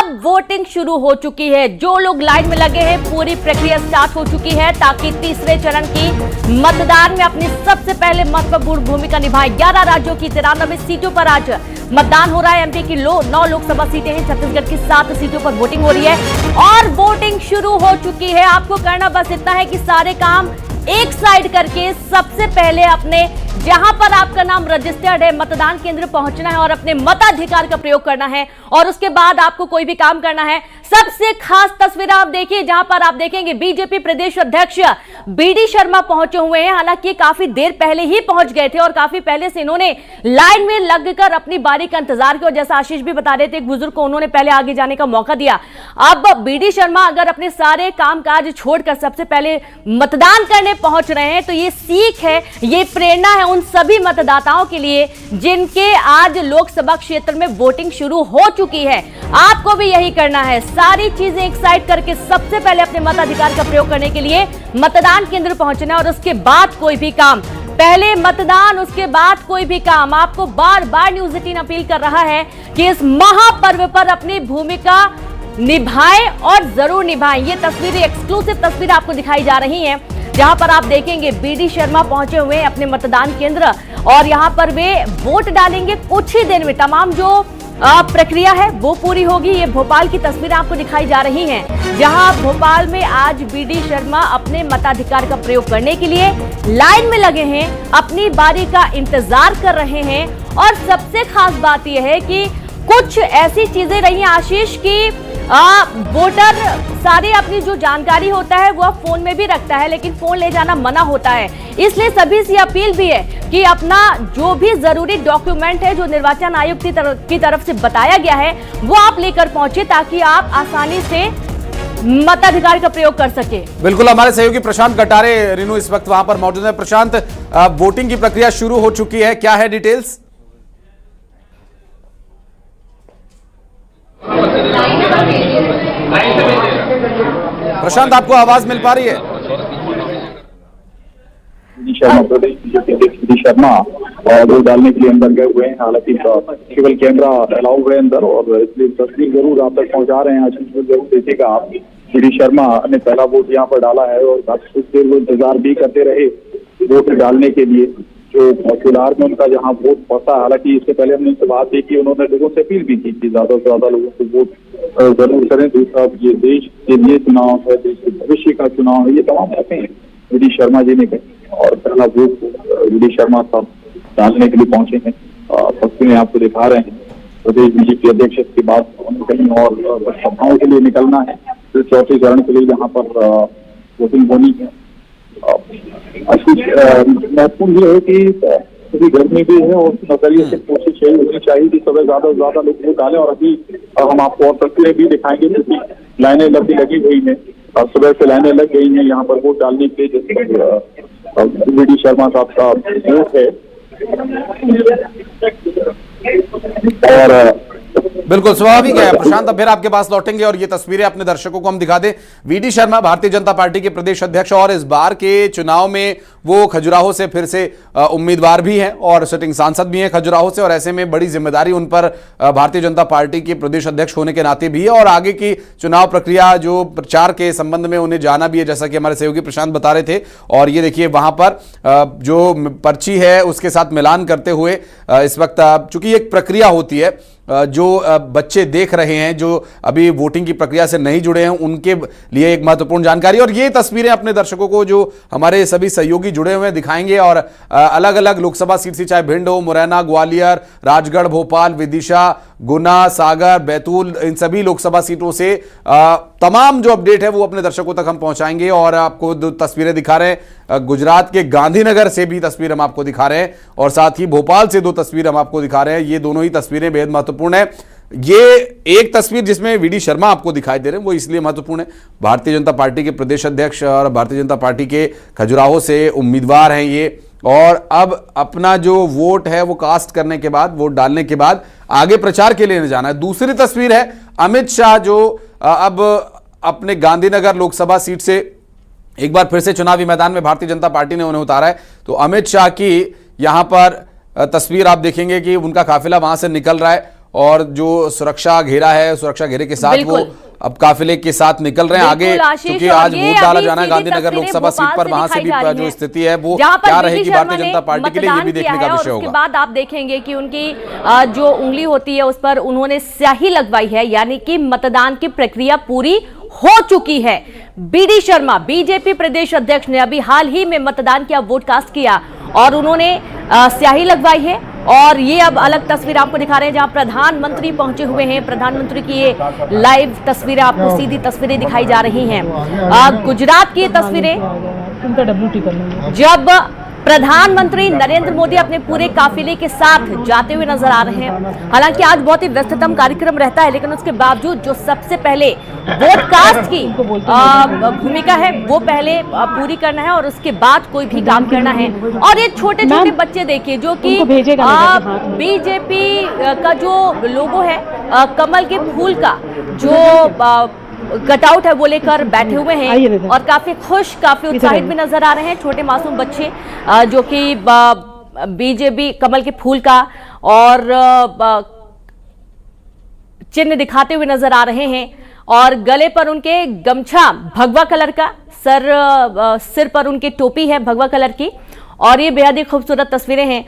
अब वोटिंग शुरू हो चुकी है। जो लोग लाइन में लगे हैं, पूरी प्रक्रिया स्टार्ट हो चुकी है ताकि तीसरे चरण की मतदान में अपनी सबसे पहले महत्वपूर्ण भूमिका निभाएं। 11 राज्यों की 93 सीटों पर आज मतदान हो रहा है। एमपी की 9 लोकसभा सीटें हैं, छत्तीसगढ़ की 7 सीटों पर वोटिंग हो रही है और वोटिंग शुरू हो चुकी है। आपको करना बस इतना है कि सारे काम एक साइड करके सबसे पहले अपने जहां पर आपका नाम रजिस्टर्ड है मतदान केंद्र पहुंचना है और अपने मताधिकार का प्रयोग करना है और उसके बाद आपको कोई भी काम करना है। सबसे खास तस्वीर आप देखिए जहां पर आप देखेंगे बीजेपी प्रदेश अध्यक्ष बीडी शर्मा पहुंचे हुए हैं। हालांकि काफी देर पहले ही पहुंच गए थे और काफी पहले से इन्होंने लाइन में लगकर अपनी बारी का इंतजार किया। जैसा आशीष भी बता रहे थे, एक बुजुर्ग को उन्होंने पहले आगे जाने का मौका दिया। अब बीडी शर्मा अगर अपने सारे कामकाज छोड़कर सबसे पहले मतदान करने पहुंच रहे हैं तो ये सीख है, ये प्रेरणा है उन सभी मतदाताओं के लिए जिनके आज लोकसभा क्षेत्र में वोटिंग शुरू हो चुकी है। आपको भी यही करना है, सारी चीजें एक साइड करके सबसे पहले अपने मताधिकार का प्रयोग करने के लिए मतदान केंद्र पहुंचना और उसके बाद कोई भी काम। पहले मतदान, उसके बाद कोई भी काम। आपको बार बार न्यूज़ 18 अपील कर रहा है कि इस महापर्व पर अपनी भूमिका निभाएं और जरूर निभाएं। ये तस्वीरें, एक्सक्लूसिव तस्वीर आपको दिखाई जा रही हैं जहां पर आप देखेंगे बीडी शर्मा पहुंचे हुए हैं अपने मतदान केंद्र और यहां पर वे वोट डालेंगे। कुछ ही देर में तमाम जो प्रक्रिया है वो पूरी होगी। ये भोपाल की तस्वीर आपको दिखाई जा रही हैं जहां भोपाल में आज बीडी शर्मा अपने मताधिकार का प्रयोग करने के लिए लाइन में लगे हैं, अपनी बारी का इंतजार कर रहे हैं। और सबसे खास बात यह है कि कुछ ऐसी चीजें रही हैं आशीष की वोटर सारी अपनी जो जानकारी होता है वो फोन में भी रखता है लेकिन फोन ले जाना मना होता है। इसलिए सभी से अपील भी है कि अपना जो भी जरूरी डॉक्यूमेंट है जो निर्वाचन आयोग की तरफ से बताया गया है वो आप लेकर पहुंचे ताकि आप आसानी से मताधिकार का प्रयोग कर सके। बिल्कुल, हमारे सहयोगी प्रशांत कटारे रिनू इस वक्त वहां पर मौजूद है। प्रशांत, वोटिंग की प्रक्रिया शुरू हो चुकी है, क्या है डिटेल्स? प्रशांत, आपको आवाज मिल पा रही है? बीडी शर्मा वोट डालने के लिए अंदर गए हुए हैं। हालांकि केवल कैमरा अलाउ है अंदर और इसलिए तस्वीर जरूर आप तक पहुंचा रहे हैं। जरूर देखिएगा आप, बीडी शर्मा ने पहला वोट यहाँ पर डाला है और कुछ देर वो इंतजार भी करते रहे वोट डालने के लिए जो कुलार में उनका जहाँ वोट पहुंचा। हालांकि इससे पहले हमने उनसे बात की कि उन्होंने लोगों से अपील भी की कि ज्यादा से ज्यादा लोगों को वोट जरूर करें। दूसरा, ये देश के लिए चुनाव है, देश के भविष्य का चुनाव है, ये तमाम बातें बीडी शर्मा जी ने कही और पहला वोट बीडी शर्मा साहब डालने के लिए पहुंचे हैं। तस्वीरें आपको दिखा रहे हैं। प्रदेश बीजेपी अध्यक्ष के बाद कहीं और सभाओं के लिए निकलना है, फिर चौथे चरण के लिए यहाँ पर वोटिंग होनी है। महत्वपूर्ण ये है कि गर्मी भी है और नजरिए से कोशिश यही होनी चाहिए कि सुबह ज्यादा से ज्यादा लोग वोट डालें। और अभी हम आपको और तस्वीरें भी दिखाएंगे क्योंकि लाइनें लगी हुई हैं, सुबह से लाइनें लग गई हैं यहाँ पर वोट डालने के लिए। जैसे बीडी शर्मा साहब का वोट है और बिल्कुल स्वाभाविक है प्रशांत, अब फिर आपके पास लौटेंगे और ये तस्वीरें अपने दर्शकों को हम दिखा दें। वीडी शर्मा भारतीय जनता पार्टी के प्रदेश अध्यक्ष और इस बार के चुनाव में वो खजुराहो से फिर से उम्मीदवार भी हैं और सिटिंग सांसद भी हैं खजुराहो से और ऐसे में बड़ी जिम्मेदारी उन पर भारतीय जनता पार्टी के प्रदेश अध्यक्ष होने के नाते भी है और आगे की चुनाव प्रक्रिया जो प्रचार के संबंध में उन्हें जाना भी है, जैसा कि हमारे सहयोगी प्रशांत बता रहे थे। और ये देखिए वहां पर जो पर्ची है उसके साथ मिलान करते हुए इस वक्त चूंकि एक प्रक्रिया होती है, जो बच्चे देख रहे हैं जो अभी वोटिंग की प्रक्रिया से नहीं जुड़े हैं उनके लिए एक महत्वपूर्ण जानकारी और ये तस्वीरें अपने दर्शकों को जो हमारे सभी सहयोगी जुड़े हुए हैं दिखाएंगे। और अलग अलग लोकसभा सीट से, चाहे भिंड हो, मुरैना, ग्वालियर, राजगढ़, भोपाल, विदिशा, गुना, सागर, बैतूल, इन सभी लोकसभा सीटों से तमाम जो अपडेट है वो अपने दर्शकों तक हम पहुंचाएंगे। और आपको दो तस्वीरें दिखा रहे हैं, गुजरात के गांधीनगर से भी तस्वीर हम आपको दिखा रहे हैं और साथ ही भोपाल से 2 तस्वीर हम आपको दिखा रहे हैं। ये दोनों ही तस्वीरें बेहद महत्वपूर्ण है। ये एक तस्वीर जिसमें वीडी शर्मा आपको दिखाई दे रहे हैं वो इसलिए महत्वपूर्ण है, भारतीय जनता पार्टी के प्रदेश अध्यक्ष और भारतीय जनता पार्टी के खजुराहो से उम्मीदवार हैं ये। और अब अपना जो वोट है वो कास्ट करने के बाद, वोट डालने के बाद आगे प्रचार के लिए जाना है। दूसरी तस्वीर है अमित शाह जो अब अपने गांधीनगर लोकसभा सीट से एक बार फिर से चुनावी मैदान में भारतीय जनता पार्टी ने उन्हें उतारा है। तो अमित शाह की यहां पर तस्वीर आप देखेंगे कि उनका काफिला वहां से निकल रहा है और जो सुरक्षा घेरा है, सुरक्षा घेरे के साथ वो अब काफिले के साथ निकल रहे हैं आगे, क्योंकि आज वोट डाला जाना है गांधीनगर लोकसभा सीट पर। वहां से भी जो स्थिति है वो क्या रहेगी भारतीय जनता पार्टी के लिए, ये भी देखने का विषय होगा। उसके बाद आप देखेंगे कि उनकी जो उंगली होती है उस पर उन्होंने स्याही लगवाई है, यानी कि मतदान की प्रक्रिया पूरी हो चुकी है। बीडी शर्मा बीजेपी प्रदेश अध्यक्ष ने अभी हाल ही में मतदान किया, वोट कास्ट किया और उन्होंने स्याही लगवाई है। और ये अब अलग तस्वीर आपको दिखा रहे हैं जहां प्रधानमंत्री पहुंचे हुए हैं। प्रधानमंत्री की ये लाइव तस्वीरें आपको सीधी तस्वीरें दिखाई जा रही हैं। गुजरात की ये तस्वीरें जब प्रधानमंत्री नरेंद्र मोदी अपने पूरे काफिले के साथ जाते हुए नजर आ रहे हैं। हालांकि आज बहुत ही व्यस्ततम कार्यक्रम रहता है, लेकिन उसके बावजूद जो सबसे पहले वोट कास्ट की भूमिका है वो पहले पूरी करना है और उसके बाद कोई भी काम करना है। और ये छोटे छोटे बच्चे देखिए जो कि बीजेपी का जो लोगो है कमल के फूल का जो कटआउट है वो लेकर बैठे हुए हैं और काफी खुश, काफी उत्साहित भी नजर आ रहे हैं। छोटे मासूम बच्चे जो कि बीजेपी कमल के फूल का और चिन्ह दिखाते हुए नजर आ रहे हैं और गले पर उनके गमछा भगवा कलर का, सिर पर उनके टोपी है भगवा कलर की और ये बेहद ही खूबसूरत तस्वीरें हैं।